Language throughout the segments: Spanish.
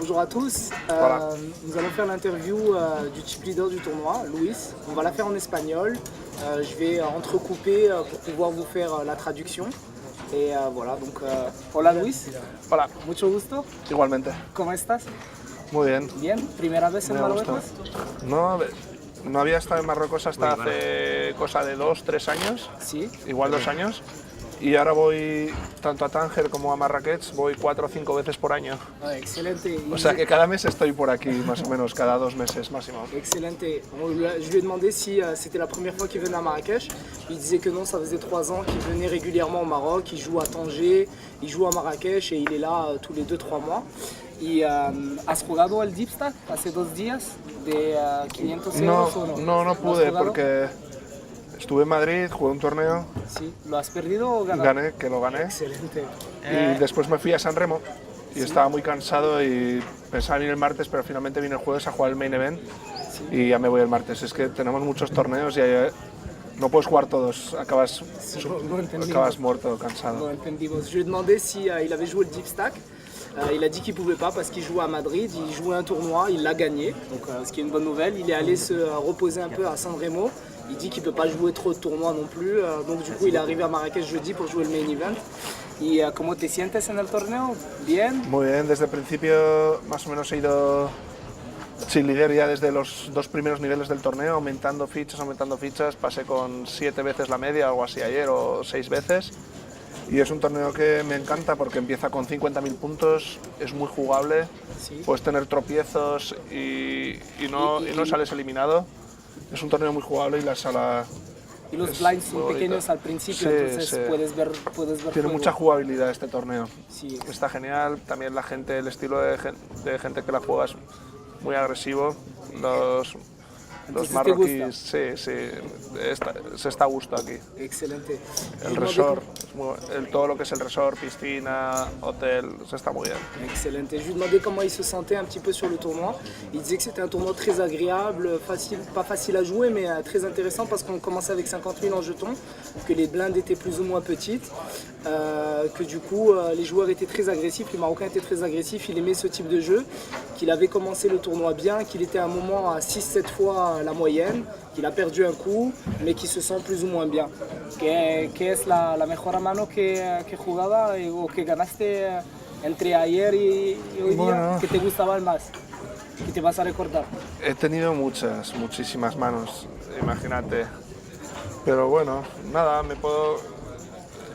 Bonjour à tous. Nous allons faire l'interview du chip leader du tournoi, Luis. On va la faire en espagnol. Je vais entrecouper pour pouvoir vous faire la traduction. Et voilà, donc hola Luis. Hola, Mucho gusto. igualmente. ¿Cómo estás? Muy bien. Bien. ¿Primera vez en Me ha gustado. Marruecos? No había estado en Marruecos hasta hace cosa de 2-3 años, Sí. igual 2 años. Y ahora voy tanto a Tánger como a Marrakech, voy 4 o 5 veces por año. Ah, excelente. O sea que cada mes estoy por aquí, más o menos, cada 2 meses máximo. Excelente. Je lui ai demandé si c'était la première fois qu'il venait à Marrakech. Il disait que non, ça faisait 3 ans qu'il venait régulièrement au Maroc. Il joue à Tanger, il joue à Marrakech et il est là tous les 2-3 mois. ¿Y has jugado al Deep Stack hace 2 días de 500 euros o no? No pude porque estuve en Madrid, jugué un torneo, Sí. ¿Lo has perdido o ganado? gané, que lo gané. Excelente. Y después me fui a San Remo y estaba muy cansado y pensaba venir el martes, pero finalmente vine el jueves a jugar el main event y ya me voy el martes. Es que tenemos muchos torneos y no puedes jugar todos, acabas muerto, cansado. Bon, entendimos. Je lui ai demandé si il avait joué le Deep Stack. Il a dit qu'il ne pouvait pas parce qu'il jouait à Madrid, il jouait un tournoi, il l'a gagné, donc, ce qui est une bonne nouvelle. Il est allé se reposer un peu à San Remo. Il dit qu'il ne peut pas jouer trop de tournois non plus, donc du coup il est arrivé à Marrakech jeudi pour jouer le main event. ¿Y cómo te sientes en el torneo? ¿Bien? Muy bien, desde el principio más o menos he ido sin líder ya desde los 2 primeros niveles del torneo, aumentando fichas, pasé con 7 veces la media, algo así ayer, o 6 veces. Y es un torneo que me encanta porque empieza con 50.000 puntos, es muy jugable, Sí. puedes tener tropiezos y no sales eliminado. Es un torneo muy jugable y la sala Y los es blinds son muy pequeños bonita. al principio, Sí, entonces sí. puedes ver Tiene juego. mucha jugabilidad este torneo. Sí. Está genial, también la gente, el estilo de gente que la juega es muy agresivo. Los Entonces, ¿te marroquíes, sí, se está a gusto aquí. Excelente. El resort, todo lo que es el resort, piscina, hotel, se está muy bien. Excelente. Je lui ai demandé comment il se sentait un petit peu sur le tournoi. Il disait que c'était un tournoi très agréable, pas facile à jouer, mais très intéressant parce qu'on commençait avec 50 000 en jetons, que les blindes étaient plus ou moins petites, que du coup les joueurs étaient très agressifs, les Marocains étaient très agressifs, il aimait ce type de jeu, qu'il avait commencé le tournoi bien, qu'il était à un moment à 6-7 fois la moyenne, qu'il a perdu un coup, mais qu'il se sent plus ou moins bien. ¿Qué es la mejor mano que jugaba o que ganaste entre ayer y hoy día, que te gustaba más, que te vas a recordar? He tenido muchísimas manos, imagínate. Pero bueno, nada,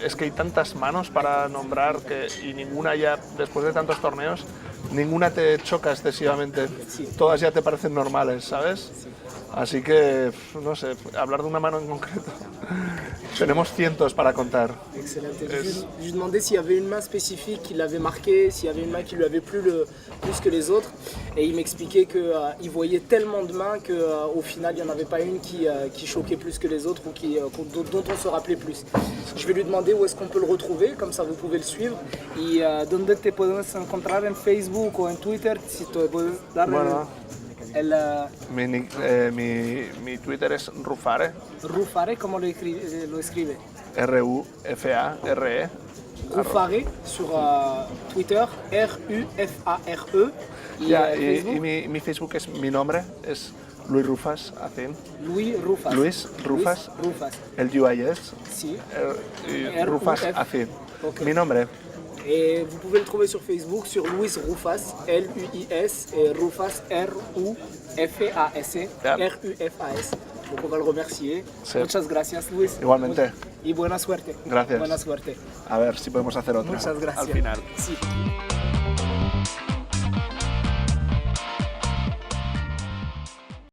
es que hay tantas manos para nombrar y ninguna ya, después de tantos torneos, ninguna te choca excesivamente. Sí. Todas ya te parecen normales, ¿sabes? Sí. Así que, no sé, hablar de una mano en concreto, tenemos cientos para contar. Excelente. Je lui demandais s'il y avait une main spécifique qui l'avait marqué, s'il y avait une main qui lui avait plu plus que les autres. Et il m'expliquait qu'il voyait tellement de mains qu'au final, il n'y en avait pas une qui choquait plus que les autres ou dont on se rappelait plus. Je vais lui demander où est-ce qu'on peut le retrouver, comme ça vous pouvez le suivre. Y dónde te podemos encontrar en Facebook o en Twitter, si te puedes dar Bueno. el Mi Twitter es Rufare, Rufare, ¿cómo lo escribe? Rufare. Rufare sur Twitter, Rufare. Y, Facebook, Y mi Facebook es mi nombre, es Luis Rufas, Acin. Luis Rufas. Luis Rufas. El UIS, Sí. Rufas RUF. Acin. Ok. Mi nombre. Et vous pouvez le trouver sur Facebook, sur Luis Rufas, Luis, et Rufas, Rufas, Yeah. Rufas. Donc on va le remercier. Sí. Muchas gracias, Luis. Igualmente. Y buena suerte. Gracias. Buena suerte. A ver si podemos hacer otra Muchas gracias. al final. Sí.